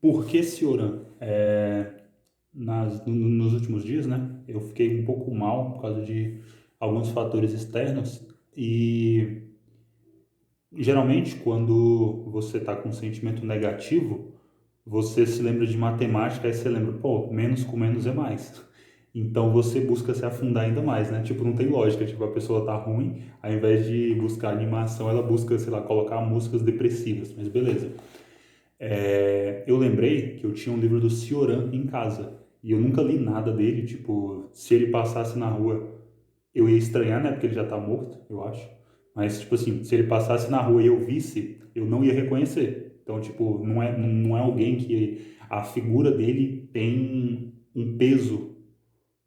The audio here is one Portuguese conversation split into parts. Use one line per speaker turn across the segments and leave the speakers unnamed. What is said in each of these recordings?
Por que Cioran? Nos últimos dias, né? Eu fiquei um pouco mal por causa de alguns fatores externos e geralmente quando você está com um sentimento negativo, você se lembra de matemática e você lembra, pô, menos com menos é mais. Então você busca se afundar ainda mais, né? Tipo, não tem lógica. Tipo, a pessoa tá ruim, ao invés de buscar animação, ela busca, sei lá, colocar músicas depressivas. Mas beleza. Eu lembrei que eu tinha um livro do Cioran em casa. E eu nunca li nada dele. Tipo, se ele passasse na rua, eu ia estranhar, né? Porque ele já tá morto, eu acho. Mas, tipo assim, se ele passasse na rua e eu visse, eu não ia reconhecer. Então, tipo, não é alguém que a figura dele tem um peso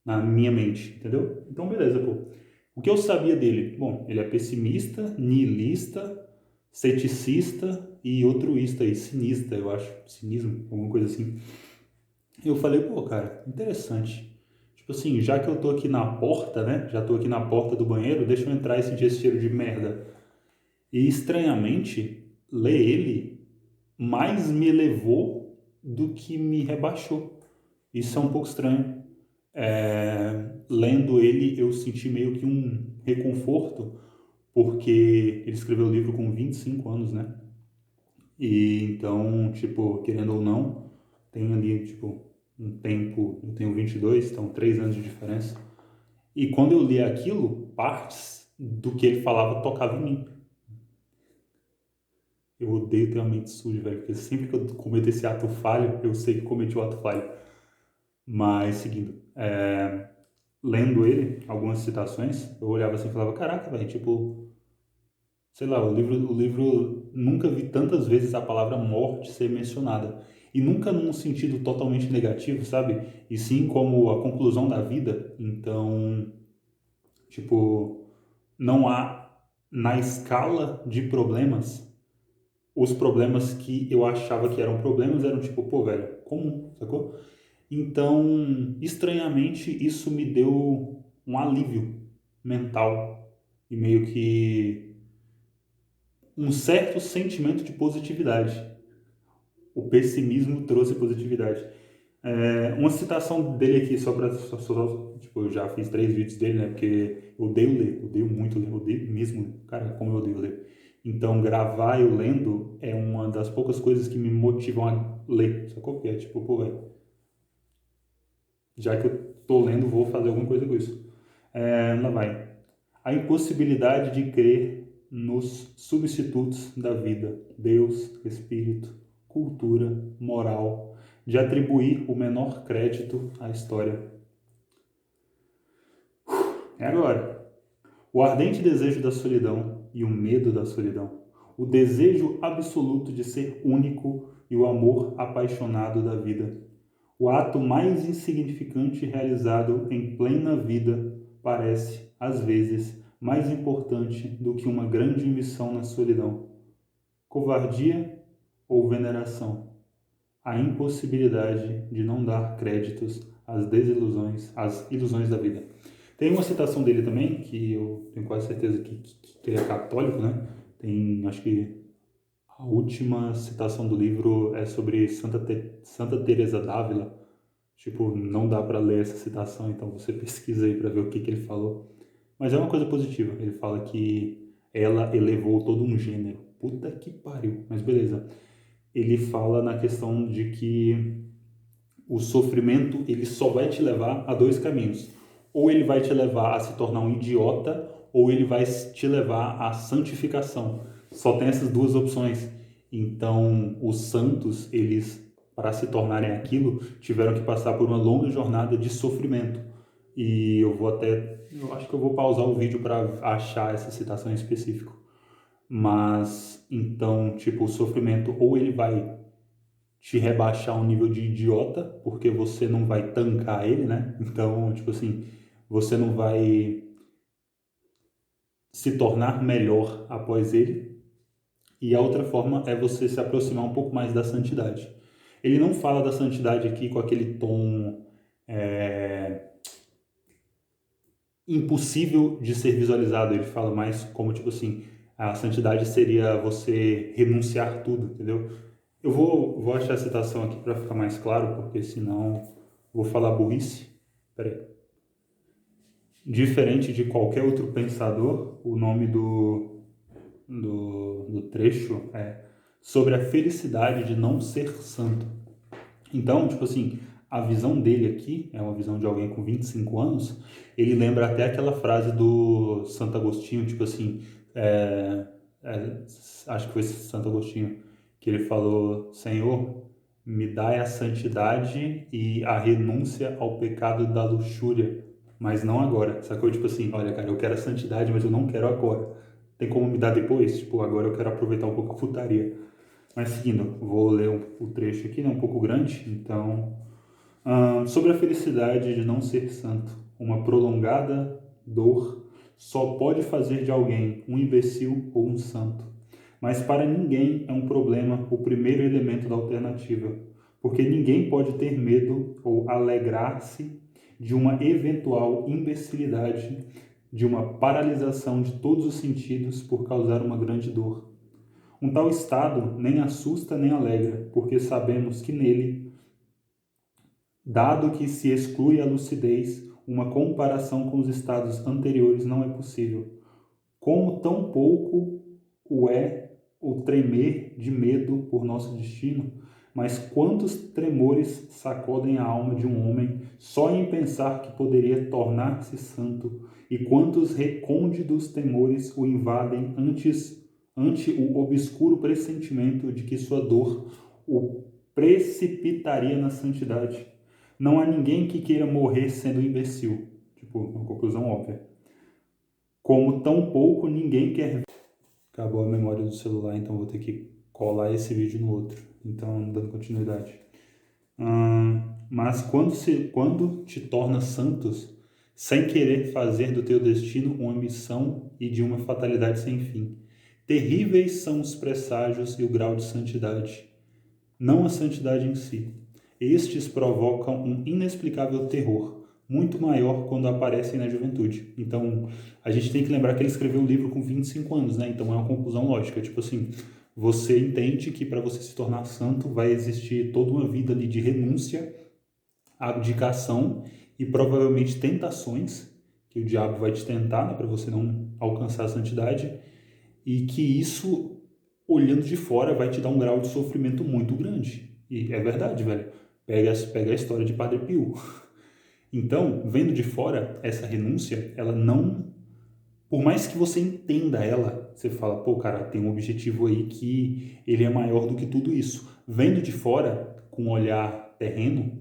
na minha mente, entendeu? Então, beleza, pô. O que eu sabia dele? Bom, ele é pessimista, niilista, ceticista e altruísta e cinista, eu acho. Cinismo, alguma coisa assim. Eu falei, pô, cara, interessante. Tipo assim, já que eu tô aqui na porta, né? Já tô aqui na porta do banheiro, deixa eu entrar e sentir esse cheiro de merda. E estranhamente, ler ele mais me elevou do que me rebaixou. Isso é um pouco estranho. Lendo ele, eu senti meio que um reconforto, porque ele escreveu o livro com 25 anos, né? E então, tipo, querendo ou não, tem ali, tipo, um tempo. Eu tenho 22, então 3 anos de diferença. E quando eu li aquilo, partes do que ele falava tocava em mim. Eu odeio ter uma mente suja, velho, porque sempre que eu cometo esse ato falho, eu sei que cometi o ato falho. Mas, seguindo, lendo ele, algumas citações, eu olhava assim e falava, caraca, velho, tipo, sei lá, o livro nunca vi tantas vezes a palavra morte ser mencionada. E nunca num sentido totalmente negativo, sabe? E sim como a conclusão da vida. Então, tipo, não há na escala de problemas, os problemas que eu achava que eram problemas eram tipo, pô, velho, comum, sacou? Então, estranhamente, isso me deu um alívio mental e meio que um certo sentimento de positividade. O pessimismo trouxe positividade. Uma citação dele aqui, tipo, eu já fiz 3 vídeos dele, né? Porque eu odeio ler, odeio muito ler, odeio mesmo ler. Cara, como eu odeio ler. Então, gravar eu lendo é uma das poucas coisas que me motivam a ler, sacou? Que é tipo, pô, velho, já que eu tô lendo, vou fazer alguma coisa com isso. Lá vai. A impossibilidade de crer nos substitutos da vida, Deus, Espírito, cultura, moral, de atribuir o menor crédito à história. É agora. O ardente desejo da solidão e o medo da solidão. O desejo absoluto de ser único e o amor apaixonado da vida. O ato mais insignificante realizado em plena vida parece, às vezes, mais importante do que uma grande missão na solidão. Covardia ou veneração? A impossibilidade de não dar créditos às desilusões, às ilusões da vida. Tem uma citação dele também, que eu tenho quase certeza que ele é católico, né? Tem, acho que a última citação do livro é sobre Santa Teresa d'Ávila. Tipo, não dá para ler essa citação, então você pesquisa aí para ver o que ele falou. Mas é uma coisa positiva. Ele fala que ela elevou todo um gênero. Puta que pariu. Mas beleza. Ele fala na questão de que o sofrimento ele só vai te levar a dois caminhos. Ou ele vai te levar a se tornar um idiota, ou ele vai te levar à santificação. Só tem essas duas opções. Então, os santos, eles, para se tornarem aquilo, tiveram que passar por uma longa jornada de sofrimento. E eu acho que eu vou pausar o vídeo para achar essa citação em específico. Mas, então, tipo, o sofrimento, ou ele vai te rebaixar a um nível de idiota, porque você não vai tancar ele, né? Então, tipo assim, você não vai se tornar melhor após ele. E a outra forma é você se aproximar um pouco mais da santidade. Ele não fala da santidade aqui com aquele tom é, impossível de ser visualizado. Ele fala mais como, tipo assim, a santidade seria você renunciar tudo, entendeu? Eu vou achar a citação aqui para ficar mais claro, porque senão vou falar burrice. Peraí. Diferente de qualquer outro pensador, o nome do trecho é sobre a felicidade de não ser santo. Então, tipo assim, a visão dele aqui é uma visão de alguém com 25 anos. Ele lembra até aquela frase do Santo Agostinho, tipo assim, é, é, acho que foi Santo Agostinho, que ele falou: Senhor, me dai a santidade e a renúncia ao pecado da luxúria, mas não agora. Sacou? Tipo assim, olha, cara, eu quero a santidade, mas eu não quero agora. Tem como me dar depois? Tipo, agora eu quero aproveitar um pouco a putaria. Mas seguindo, vou ler o trecho aqui, né, um pouco grande. Então, sobre a felicidade de não ser santo, uma prolongada dor só pode fazer de alguém um imbecil ou um santo. Mas para ninguém é um problema o primeiro elemento da alternativa, porque ninguém pode ter medo ou alegrar-se de uma eventual imbecilidade, de uma paralisação de todos os sentidos por causar uma grande dor. Um tal estado nem assusta nem alegra, porque sabemos que nele, dado que se exclui a lucidez, uma comparação com os estados anteriores não é possível. Como tão pouco o é o tremer de medo por nosso destino, mas quantos tremores sacodem a alma de um homem só em pensar que poderia tornar-se santo, e quantos recônditos temores o invadem ante o obscuro pressentimento de que sua dor o precipitaria na santidade. Não há ninguém que queira morrer sendo imbecil. Tipo, uma conclusão óbvia. Como tão pouco ninguém quer. Acabou a memória do celular, então vou ter que colar esse vídeo no outro. Então, dando continuidade. Mas quando te tornas santos, sem querer fazer do teu destino uma missão e de uma fatalidade sem fim. Terríveis são os presságios e o grau de santidade, não a santidade em si. Estes provocam um inexplicável terror, muito maior quando aparecem na juventude. Então, a gente tem que lembrar que ele escreveu o livro com 25 anos, né? Então é uma conclusão lógica. Tipo assim, você entende que para você se tornar santo vai existir toda uma vida ali de renúncia, abdicação e provavelmente tentações que o diabo vai te tentar, né, para você não alcançar a santidade, e que isso, olhando de fora, vai te dar um grau de sofrimento muito grande. E é verdade, velho. Pega a história de Padre Pio. Então, vendo de fora, essa renúncia, ela não... Por mais que você entenda ela, você fala, pô, cara, tem um objetivo aí que ele é maior do que tudo isso. Vendo de fora, com um olhar terreno,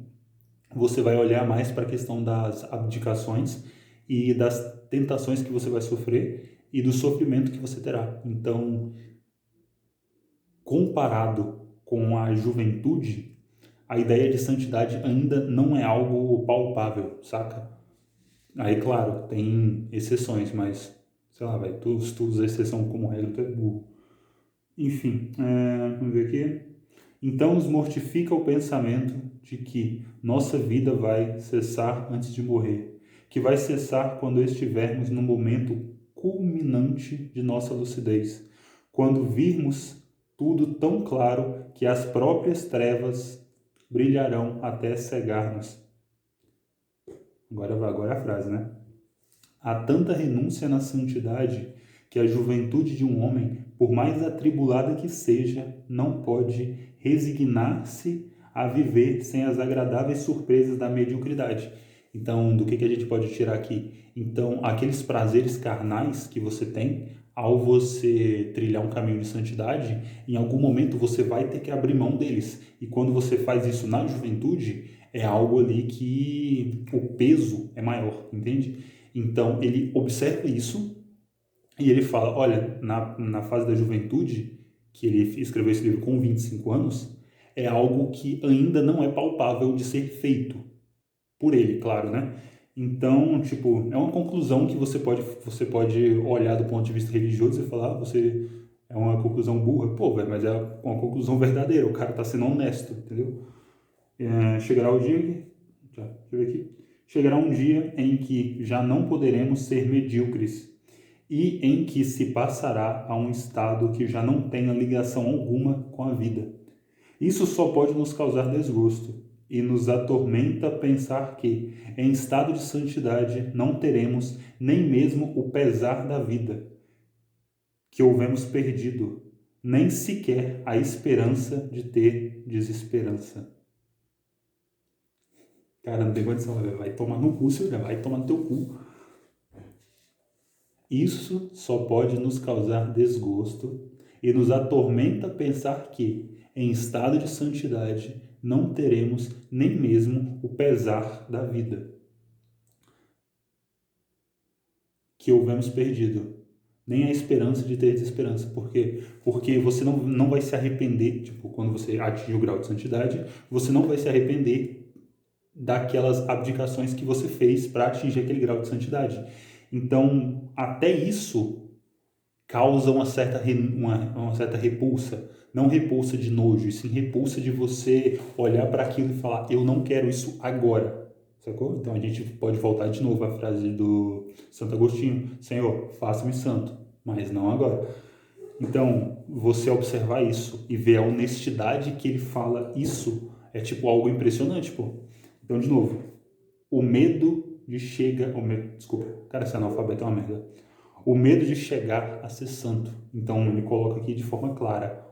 você vai olhar mais para a questão das abdicações e das tentações que você vai sofrer e do sofrimento que você terá. Então, comparado com a juventude, a ideia de santidade ainda não é algo palpável, saca? Aí, claro, tem exceções, mas, sei lá, vai, se tu usa exceção como regra, tu é burro. Enfim, vamos ver aqui. Então nos mortifica o pensamento de que nossa vida vai cessar antes de morrer, que vai cessar quando estivermos no momento culminante de nossa lucidez, quando virmos tudo tão claro que as próprias trevas brilharão até cegar-nos. Agora a frase, né? Há tanta renúncia na santidade que a juventude de um homem, por mais atribulada que seja, não pode resignar-se a viver sem as agradáveis surpresas da mediocridade. Então, do que a gente pode tirar aqui? Então, aqueles prazeres carnais que você tem, ao você trilhar um caminho de santidade, em algum momento você vai ter que abrir mão deles. E quando você faz isso na juventude, é algo ali que o peso é maior, entende? Então, ele observa isso e ele fala, olha, na fase da juventude, que ele escreveu esse livro com 25 anos, é algo que ainda não é palpável de ser feito por ele, claro, né? Então, tipo, é uma conclusão que você pode olhar do ponto de vista religioso e falar, você é uma conclusão burra. Pô, velho, mas é uma conclusão verdadeira, o cara tá sendo honesto, entendeu? Chegará o dia que... Tá, deixa eu ver aqui. Chegará um dia em que já não poderemos ser medíocres e em que se passará a um estado que já não tenha ligação alguma com a vida. Isso só pode nos causar desgosto e nos atormenta pensar que, em estado de santidade, não teremos nem mesmo o pesar da vida, que houvemos perdido, nem sequer a esperança de ter desesperança. Cara, não tem condição, vai tomar no cu, Silvia, vai tomar no teu cu. Isso só pode nos causar desgosto e nos atormenta pensar que, em estado de santidade, não teremos nem mesmo o pesar da vida, que houvemos perdido, nem a esperança de ter desesperança. Por quê? Porque você não vai se arrepender, tipo, quando você atinge o grau de santidade, você não vai se arrepender daquelas abdicações que você fez para atingir aquele grau de santidade. Então, até isso causa uma certa repulsa. Não repulsa de nojo, e sim repulsa de você olhar para aquilo e falar, eu não quero isso agora. Sacou? Então a gente pode voltar de novo à frase do Santo Agostinho: Senhor, faça-me santo, mas não agora. Então, você observar isso e ver a honestidade que ele fala isso é tipo algo impressionante, pô. Então, de novo, o medo de desculpa, cara, esse analfabeto é uma merda. O medo de chegar a ser santo. Então, ele coloca aqui de forma clara.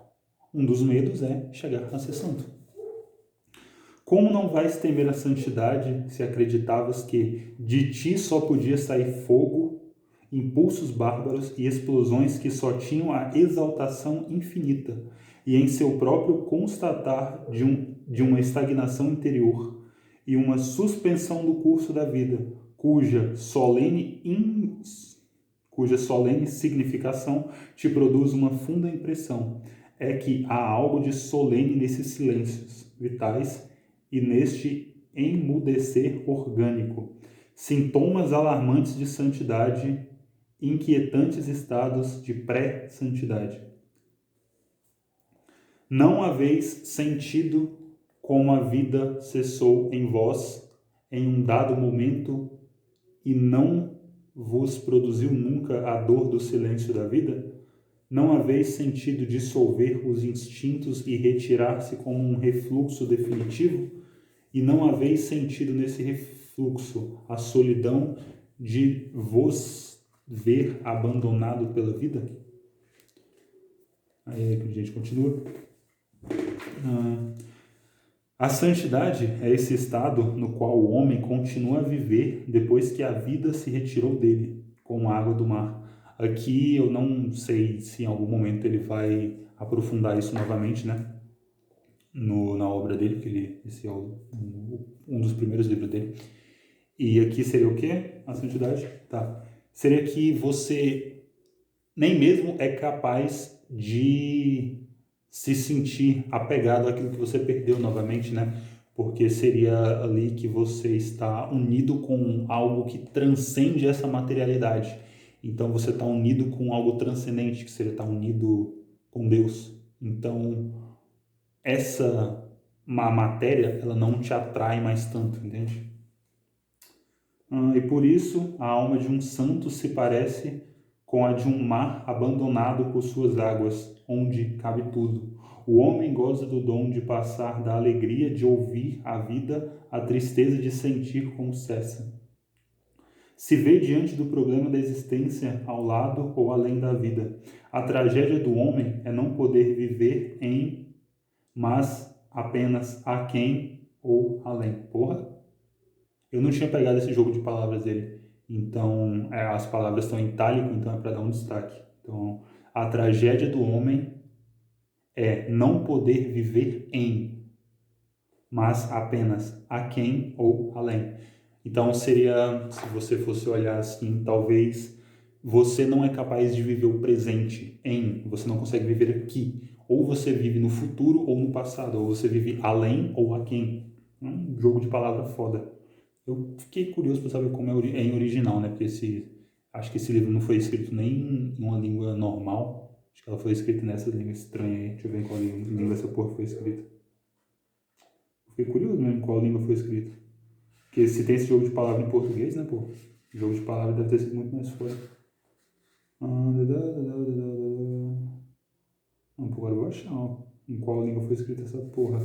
Um dos medos é chegar a ser santo. Como não vais temer a santidade se acreditavas que de ti só podia sair fogo, impulsos bárbaros e explosões que só tinham a exaltação infinita e em seu próprio constatar de uma estagnação interior e uma suspensão do curso da vida, cuja solene significação te produz uma funda impressão, é que há algo de solene nesses silêncios vitais e neste emudecer orgânico, sintomas alarmantes de santidade, inquietantes estados de pré-santidade. Não haveis sentido como a vida cessou em vós em um dado momento e não vos produziu nunca a dor do silêncio da vida? Não haveis sentido dissolver os instintos e retirar-se como um refluxo definitivo? E não haveis sentido nesse refluxo a solidão de vos ver abandonado pela vida? Aí a gente continua. A santidade é esse estado no qual o homem continua a viver depois que a vida se retirou dele, como a água do mar. Aqui eu não sei se em algum momento ele vai aprofundar isso novamente, né? Na obra dele, que esse é um dos primeiros livros dele. E aqui seria o quê? A santidade? Tá. Seria que você nem mesmo é capaz de se sentir apegado àquilo que você perdeu novamente, né? Porque seria ali que você está unido com algo que transcende essa materialidade. Então você está unido com algo transcendente, que seria estar unido com Deus. Então essa matéria, ela não te atrai mais tanto, entende? E por isso a alma de um santo se parece com a de um mar abandonado por suas águas, onde cabe tudo. O homem goza do dom de passar da alegria de ouvir a vida à tristeza de sentir como cessa. Se vê diante do problema da existência ao lado ou além da vida. A tragédia do homem é não poder viver em, mas apenas aquém ou além. Porra! Eu não tinha pegado esse jogo de palavras dele. Então, as palavras estão em itálico, então é para dar um destaque. Então, a tragédia do homem é não poder viver em, mas apenas aquém ou além. Então, seria, se você fosse olhar assim, talvez você não é capaz de viver o presente em, você não consegue viver aqui. Ou você vive no futuro ou no passado, ou você vive além ou aquém. Um jogo de palavra foda. Eu fiquei curioso para saber como é em original, né? Porque acho que esse livro não foi escrito nem em uma língua normal. Acho que ela foi escrita nessa língua estranha aí. Deixa eu ver em qual língua essa porra foi escrita. Fiquei curioso mesmo em qual língua foi escrita. Porque se tem esse jogo de palavra em português, né, pô? O jogo de palavra deve ter sido muito mais foda. Não, pô, agora eu vou achar, ó. Em qual língua foi escrita essa porra?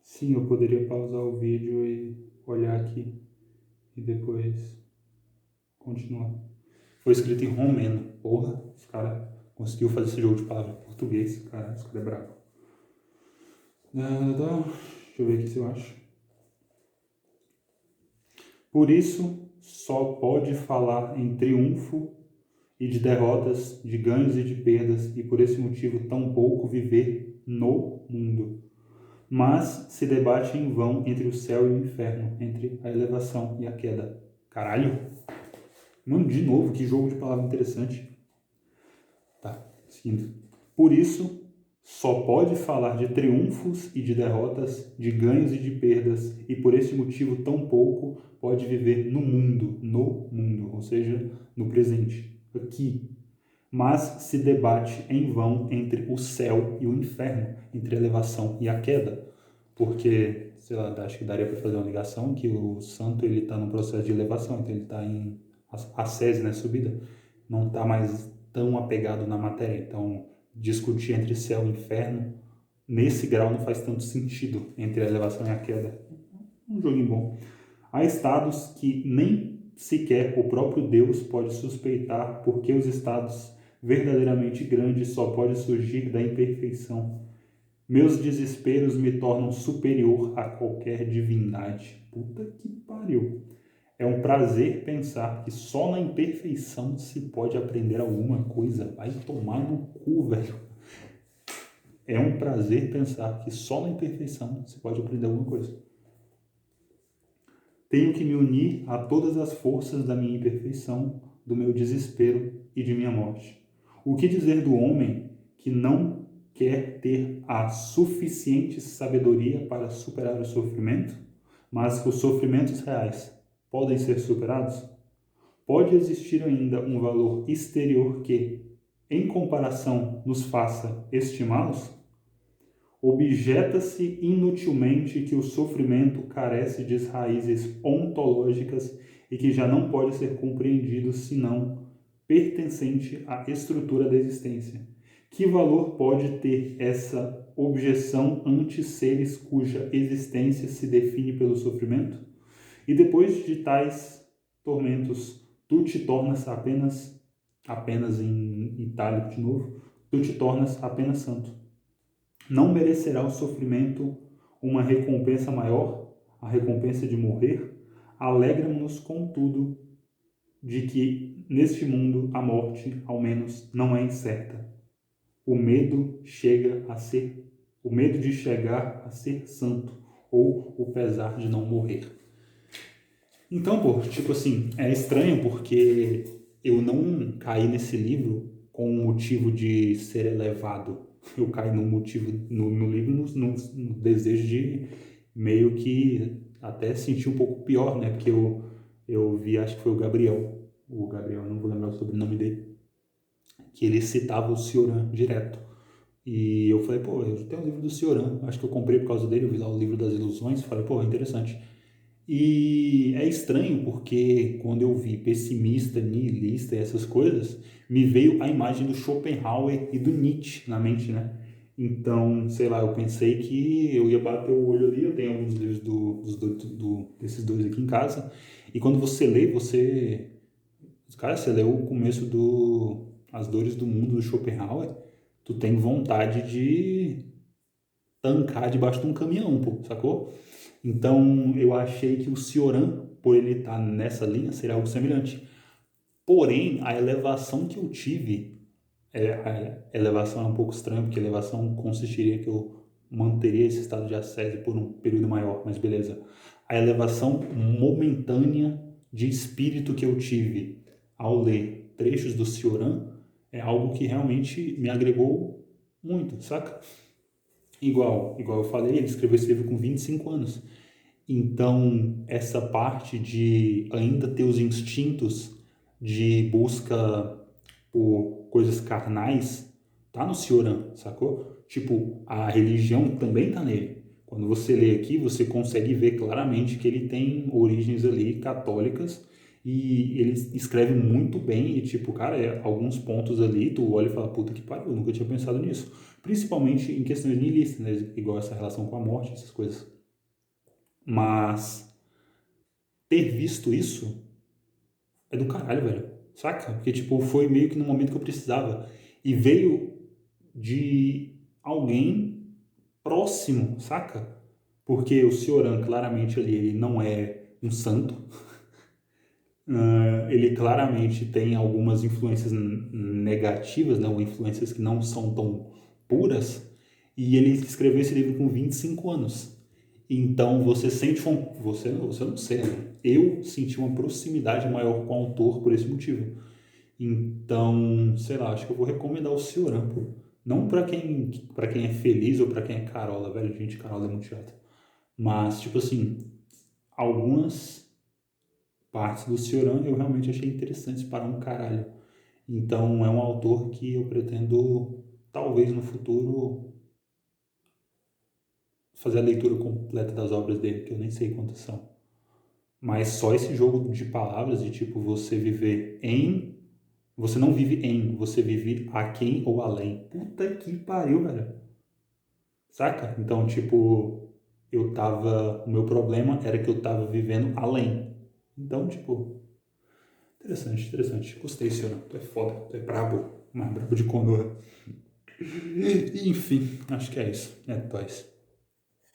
Sim, eu poderia pausar o vídeo e olhar aqui e depois continuar. Foi escrito em romeno. Porra, esse cara conseguiu fazer esse jogo de palavras em português. Cara, esse cara é brabo. Deixa eu ver aqui se eu acho. Por isso, só pode falar em triunfo e de derrotas, de ganhos e de perdas, e por esse motivo tão pouco viver no mundo. Mas se debate em vão entre o céu e o inferno, entre a elevação e a queda. Caralho! Mano, de novo, que jogo de palavra interessante. Tá, seguindo. Por isso, só pode falar de triunfos e de derrotas, de ganhos e de perdas, e por esse motivo tão pouco pode viver no mundo, ou seja, no presente, aqui. Mas se debate em vão entre o céu e o inferno, entre a elevação e a queda, porque, sei lá, acho que daria para fazer uma ligação que o santo ele está no processo de elevação, então ele está em ascese, né, subida, não está mais tão apegado na matéria, então discutir entre céu e inferno nesse grau não faz tanto sentido entre a elevação e a queda. Um joguinho bom. Há estados que nem sequer o próprio Deus pode suspeitar, porque os estados verdadeiramente grandes só podem surgir da imperfeição. Meus desesperos me tornam superior a qualquer divindade. Puta que pariu. É um prazer pensar que só na imperfeição se pode aprender alguma coisa. Vai tomar no cu, velho. É um prazer pensar que só na imperfeição se pode aprender alguma coisa. Tenho que me unir a todas as forças da minha imperfeição, do meu desespero e de minha morte. O que dizer do homem que não quer ter a suficiente sabedoria para superar o sofrimento, mas que os sofrimentos reais podem ser superados? Pode existir ainda um valor exterior que, em comparação, nos faça estimá-los? Objeta-se inutilmente que o sofrimento carece de raízes ontológicas e que já não pode ser compreendido senão pertencente à estrutura da existência. Que valor pode ter essa objeção ante seres cuja existência se define pelo sofrimento? E depois de tais tormentos, tu te tornas apenas em itálico de novo, tu te tornas apenas santo. Não merecerá o sofrimento uma recompensa maior, a recompensa de morrer? Alegra-nos, contudo, de que neste mundo a morte, ao menos, não é incerta. O medo de chegar a ser santo, ou o pesar de não morrer. Então, pô, tipo assim, é estranho porque eu não caí nesse livro com o motivo de ser elevado. Eu caí no motivo, no livro, no desejo de meio que até sentir um pouco pior, né? Porque eu vi, acho que foi o Gabriel, não vou lembrar o sobrenome dele, que ele citava o Cioran direto. E eu falei, pô, eu tenho o livro do Cioran, acho que eu comprei por causa dele, eu vi lá o livro das ilusões, falei, pô, interessante. E é estranho porque quando eu vi pessimista, nihilista e essas coisas, me veio a imagem do Schopenhauer e do Nietzsche na mente, né? Então, sei lá, eu pensei que eu ia bater o olho ali, eu tenho alguns livros desses dois aqui em casa, e quando você lê, cara, você leu o começo do As Dores do Mundo do Schopenhauer, tu tem vontade de tancar debaixo de um caminhão, pô, sacou? Então, eu achei que o Cioran, por ele estar nessa linha, seria algo semelhante. Porém, a elevação que eu tive, a elevação é um pouco estranha, porque a elevação consistiria que eu manteria esse estado de ascese por um período maior, mas beleza. A elevação momentânea de espírito que eu tive ao ler trechos do Cioran, é algo que realmente me agregou muito, saca? Igual eu falei, ele escreveu esse livro com 25 anos. Então, essa parte de ainda ter os instintos de busca por coisas carnais, tá no Cioran, sacou? Tipo, a religião também tá nele. Quando você lê aqui, você consegue ver claramente que ele tem origens ali católicas e ele escreve muito bem e, tipo, cara, alguns pontos ali, tu olha e fala, puta que pariu, eu nunca tinha pensado nisso. Principalmente em questões nihilistas, né? Igual essa relação com a morte, essas coisas. Mas ter visto isso é do caralho, velho. Saca? Porque, tipo, foi meio que no momento que eu precisava. E veio de alguém próximo, saca? Porque o Cioran, claramente, ali, ele não é um santo. Ele claramente tem algumas influências negativas, né? Ou influências que não são tão puras. E ele escreveu esse livro com 25 anos. Então você sente você não sei, né? Eu senti uma proximidade maior com o autor por esse motivo. Então, sei lá, acho que eu vou recomendar o Cioran, pô. Não para quem é feliz ou para quem é Carola, velho, gente, Carola é muito chata. Mas tipo assim, algumas partes do Cioran eu realmente achei interessantes para um caralho. Então, é um autor que eu pretendo talvez no futuro fazer a leitura completa das obras dele, que eu nem sei quantas são. Mas só esse jogo de palavras, de tipo, você viver em. Você não vive em, você vive aquém ou além. Puta que pariu, velho. Saca? Então, tipo, eu tava. O meu problema era que eu tava vivendo além. Então, tipo, interessante, interessante. Gostei, senhor. Tu é foda, tu é brabo. Mais brabo de Konoha. Enfim, acho que é isso. É nóis.